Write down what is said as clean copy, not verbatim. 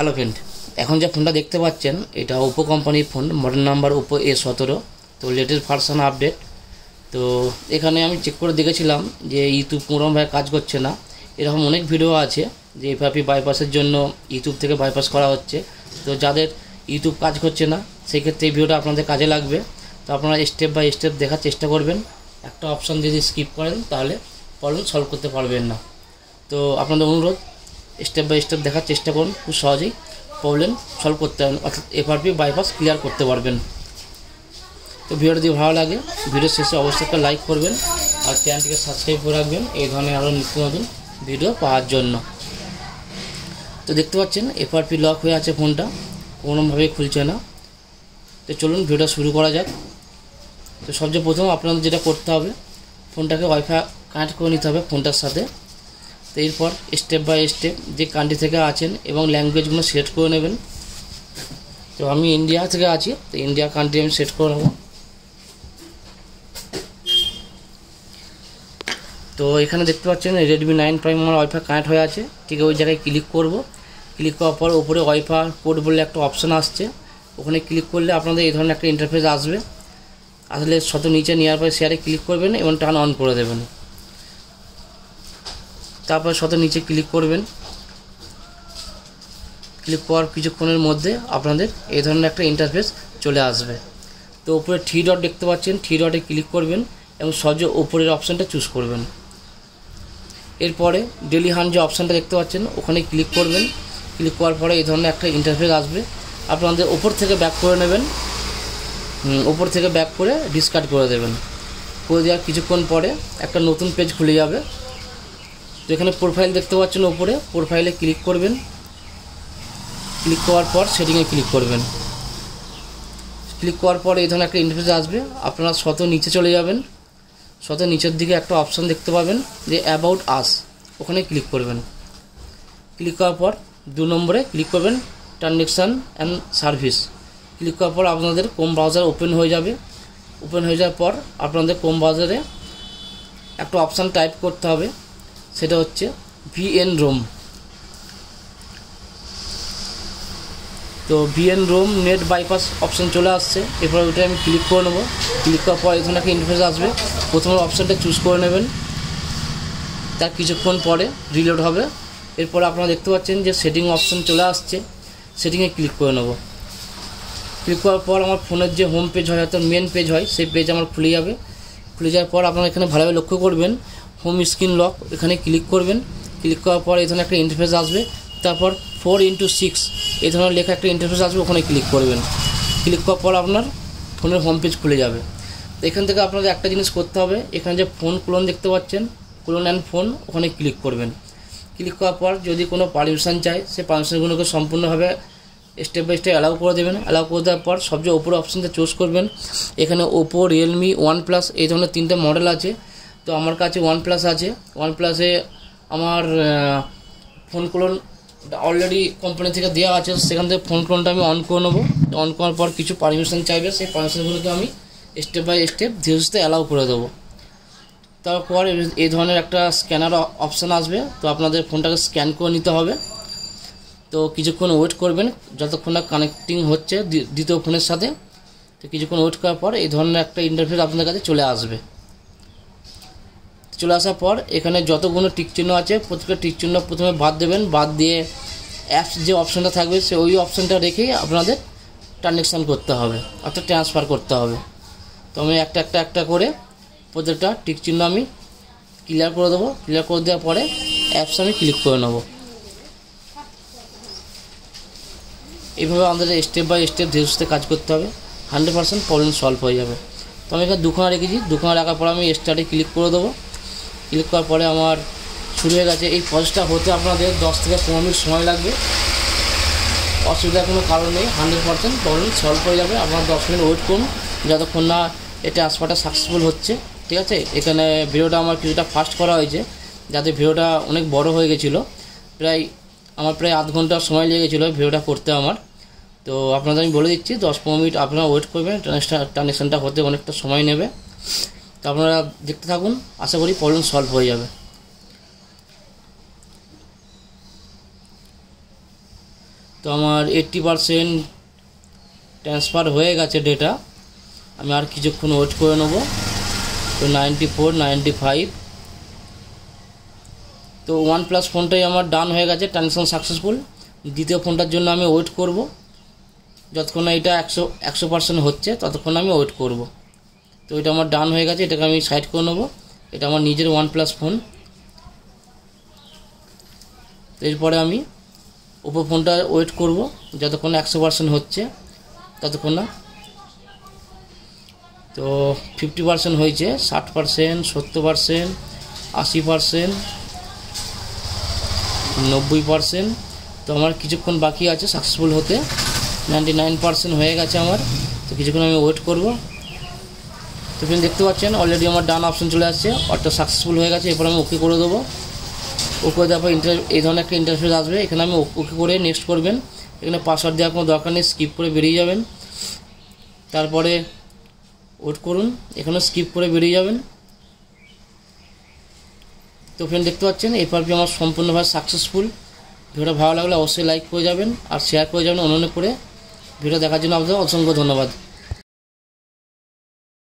Hello friend, এখন যে ফোনটা দেখতে পাচ্ছেন এটা ওপো কোম্পানির phone, model number Oppo A17। তো লেটেস্ট ভার্সন আপডেট। তো এখানে আমি চেক করে দেখেছিলাম যে ইউটিউব কোনোরকমভাবে কাজ করছে না। এরকম অনেক ভিডিও আছে যে এফআইপি বাইপাসের জন্য ইউটিউব থেকে বাইপাস করা হচ্ছে। তো যাদের ইউটিউব কাজ করছে না সেক্ষেত্রে এই ভিডিওটা আপনাদের কাজে লাগবে। তো আপনারা স্টেপ বাই স্টেপ দেখার চেষ্টা করবেন। একটা অপশান যদি স্কিপ করেন তাহলে প্রবলেম সলভ করতে পারবেন না। তো আপনাদের অনুরোধ স্টেপ বাই স্টেপ দেখার চেষ্টা করুন, খুব সহজেই প্রবলেম সলভ করতে পারবেন, অর্থাৎ এফআরপি বাইপাস ক্লিয়ার করতে পারবেন। তো ভিডিওটা যদি ভালো লাগে ভিডিও শেষে অবশ্যই একটা লাইক করবেন আর চ্যানেলটিকে সাবস্ক্রাইব করে রাখবেন এই ধরনের আরও নিত্য নতুন ভিডিও পাওয়ার জন্য। তো দেখতে পাচ্ছেন এফআরপি লক হয়ে আছে, ফোনটা কোনোভাবেই খুলছে না। তো চলুন ভিডিওটা শুরু করা যাক। তো সবচেয়ে প্রথম আপনাদের যেটা করতে হবে, ফোনটাকে ওয়াইফাই কানেক্ট করে নিতে হবে ফোনটার সাথে। তো এরপর স্টেপ বাই স্টেপ যে কান্ট্রি থেকে আছেন এবং ল্যাঙ্গুয়েজগুলো সেট করে নেবেন। তো আমি ইন্ডিয়া থেকে আছি, তো ইন্ডিয়া কান্ট্রি আমি সেট করে নেব। তো এখানে দেখতে পাচ্ছেন রেডমি 9 প্রাইম আমার ওয়াইফাই কানেক্ট হয়ে আছে। ঠিক ওই জায়গায় ক্লিক করব। ক্লিক করার পর উপরে ওয়াইফাই কোড বলে একটা অপশান আসছে, ওখানে ক্লিক করলে আপনাদের এই ধরনের একটা ইন্টারফেস আসবে। আসলে শত নিচে নেওয়ার পরে শেয়ারে ক্লিক করবেন এবং টার্ন অন করে দেবেন। তারপর শত নিচে ক্লিক করবেন। ক্লিক করার কিছুক্ষণের মধ্যে আপনাদের এই ধরনের একটা ইন্টারফেস চলে আসবে। তো উপরে থ্রি ডট দেখতে পাচ্ছেন, থ্রি ডটে ক্লিক করবেন এবং সহজে উপরের অপশানটা চুজ করবেন। এরপরে ডেলি হান্ট যে অপশানটা দেখতে পাচ্ছেন ওখানে ক্লিক করবেন। ক্লিক করার পরে এই ধরনের একটা ইন্টারফেস আসবে। আপনাদের ওপর থেকে ব্যাক করে নেবেন, ওপর থেকে ব্যাক করে ডিসকার্ড করে দেবেন। করে দেওয়ার কিছুক্ষণ পরে একটা নতুন পেজ খুলে যাবে। তো এখানে প্রোফাইল দেখতে পাচ্ছেন, ওপরে প্রোফাইলে ক্লিক করবেন। ক্লিক করার পর সেটিংয়ে ক্লিক করবেন। ক্লিক করার পর এই ধরনের একটা ইন্টারফেস আসবে। আপনারা শত নিচে চলে যাবেন। শত নিচের দিকে একটা অপশান দেখতে পাবেন যে অ্যাবাউট আস, ওখানে ক্লিক করবেন। ক্লিক করার পর 2 নম্বরে ক্লিক করবেন ট্রানজ্যাকশান অ্যান্ড সার্ভিস। ক্লিক করার পর আপনাদের ক্রোম ব্রাউজার ওপেন হয়ে যাবে। ওপেন হয়ে যাওয়ার পর আপনাদের ক্রোম ব্রাউজারে একটা অপশান টাইপ করতে হবে, সেটা হচ্ছে VN ROM। তো VN ROM net bypass option চলে আসছে। এরপর ওইটা আমি ক্লিক করে নেবো। ক্লিক করার পর এখানে একটা ইন্টারফেস আসবে। প্রথমে অপশানটা চুজ করে নেবেন, তার কিছুক্ষণ পরে রিলোড হবে। এরপর আপনারা দেখতে পাচ্ছেন যে সেটিং অপশান চলে আসছে, সেটিংয়ে ক্লিক করে নেব। ক্লিক করার পর আমার ফোনের যে হোম পেজ হয় অর্থাৎ মেন পেজ হয় সেই পেজ আমার খুলে যাবে। খুলে যাওয়ার পর আপনারা এখানে ভালোভাবে লক্ষ্য করবেন হোম স্ক্রিন লক, এখানে ক্লিক করবেন। ক্লিক করার পর এই ধরনের একটা ইন্টারফেস আসবে। তারপর 4x6 এই ধরনের লেখা একটা ইন্টারফেস আসবে, ওখানে ক্লিক করবেন। ক্লিক করার পর আপনার ফোনের হোম পেজ খুলে যাবে। তো এখান থেকে আপনাদের একটা জিনিস করতে হবে, এখানে যে ফোন ক্লোন দেখতে পাচ্ছেন, ক্লোন অ্যান্ড ফোন, ওখানে ক্লিক করবেন। ক্লিক করার পর যদি কোনো পারমিশন চায় সেই পারমিশনগুলোকে সম্পূর্ণভাবে স্টেপ বাই স্টেপ অ্যালাউ করে দেবেন। অ্যালাউ করে দেওয়ার পর সবচেয়ে ওপরে অপশানটা চুজ করবেন। এখানে ওপো, রিয়েলমি, OnePlus এই ধরনের 3টে মডেল আছে। তো আমার কাছে OnePlus আছে। OnePlus-এ আমার ফোন ক্লোন অলরেডি কোম্পানি থেকে দেওয়া আছে, সেখান থেকে ফোন ক্লোনটা আমি অন করে নেবো। অন করার পর কিছু পারমিশন চাইবে, সেই পারমিশনগুলোকে আমি স্টেপ বাই স্টেপ ধীরে ধীরে অ্যালাউ করে দেবো। তারপর এই ধরনের একটা স্ক্যানার অপশান আসবে। তো আপনাদের ফোনটাকে স্ক্যান করে নিতে হবে। তো কিছুক্ষণ ওয়েট করবেন যতক্ষণ না কানেক্টিং হচ্ছে দ্বিতীয় ফোনের সাথে। তো কিছুক্ষণ ওয়েট করার পর এই ধরনের একটা ইন্টারফেস আপনাদের কাছে চলে আসবে। চলে আসার পর এখানে যতগুলো টিক চিহ্ন আছে প্রত্যেকটা টিক চিহ্ন প্রথমে বাদ দেবেন। বাদ দিয়ে অ্যাপস যে অপশানটা থাকবে সে ওই অপশানটা রেখেই আপনাদের ট্রানজ্যাকশান করতে হবে, অর্থাৎ ট্রান্সফার করতে হবে। তো আমি একটা করে প্রত্যেকটা টিক চিহ্ন আমি ক্লিয়ার করে দেবো। ক্লিয়ার করে দেওয়ার পরে অ্যাপস আমি ক্লিক করে নেব। এইভাবে আমাদের স্টেপ বাই স্টেপ ধীরে ধীরে কাজ করতে হবে, 100% প্রবলেম সলভ হয়ে যাবে। তো আমি এখানে 2খানা রেখেছি। 2খানা রাখার পর আমি স্টার্টে ক্লিক করে দেবো। ক্লিক করার পরে আমার শুরু হয়ে গেছে। এই প্রসেসটা হতে আপনাদের 10 থেকে 15 মিনিট সময় লাগবে। অসুবিধার কোনো কারণ নেই, 100% প্রবলেম সলভ হয়ে যাবে। আপনার 10 মিনিট ওয়েট করুন যতক্ষণ না এটা ট্রান্সফারটা সাকসেসফুল হচ্ছে। ঠিক আছে, এখানে ভিডিওটা আমার কিছুটা ফাস্ট করা হয়েছে যাতে ভিডিওটা অনেক বড় হয়ে গেছিলো। প্রায় আধ ঘন্টা সময় লেগে গেছিলো ভিডিওটা করতে আমার। তো আপনাদের আমি বলে দিচ্ছি 10-15 মিনিট আপনারা ওয়েট করবেন, ট্রানজ্যাকশানটা হতে অনেকটা সময় নেবে। তো আপনারা দেখতে থাকুন, আশা করি প্রবলেম সলভ হয়ে যাবে। তো তো আমার 80% ট্রান্সফার হয়ে গেছে ডেটা। আমি আর কিছুক্ষণ ওয়েট করে নেব। তো 94, 95। তো OnePlus ফোনটাই আমার ডান হয়ে গেছে, ট্রানজ্যাকশন সাকসেসফুল। দ্বিতীয় ফোনটার জন্য আমি ওয়েট করব, যতক্ষণ না এটা 100% হচ্ছে ততক্ষণ আমি ওয়েট করব। তো এটা আমার ডান হয়ে গেছে, এটাকে আমি সাইড করে নেব। এটা আমার নিজের OnePlus ফোন। এরপরে আমি ওপো ফোনটা ওয়েট করব যতক্ষণ 100% হচ্ছে ততক্ষণ না। তো 50% হয়েছে, 60%, 70%, 80%, 90%। তো আমার কিছুক্ষণ বাকি আছে সাকসেসফুল হতে। 99% হয়ে গেছে আমার। তো কিছুক্ষণ আমি ওয়েট করব। তো ফ্রেন্ড দেখতে পাচ্ছেন অলরেডি আমার ডান অপশন চলে আসছে, অর্থাৎ সাকসেসফুল হয়ে গেছে। এরপর আমি ওকে করে দেবো। ওকে দেওয়ার পর এই ধরনের একটা ইন্টারফেস আসবে। এখানে আমি ওকে করে নেক্সট করবেন। এখানে পাসওয়ার্ড দেওয়ার কোনো দরকার নেই, স্কিপ করে বেরিয়ে যাবেন। তারপরে ওয়েট করুন, এখানে স্কিপ করে বেরিয়ে যাবেন। তো ফ্রেন্ড দেখতে পাচ্ছেন এফআরপি আমার সম্পূর্ণভাবে সাকসেসফুল। ভিডিওটা ভালো লাগলে অবশ্যই লাইক করে যাবেন আর শেয়ার করে যাবেন অন্যান্য করে। ভিডিও দেখার জন্য আপনাদের অসংখ্য ধন্যবাদ।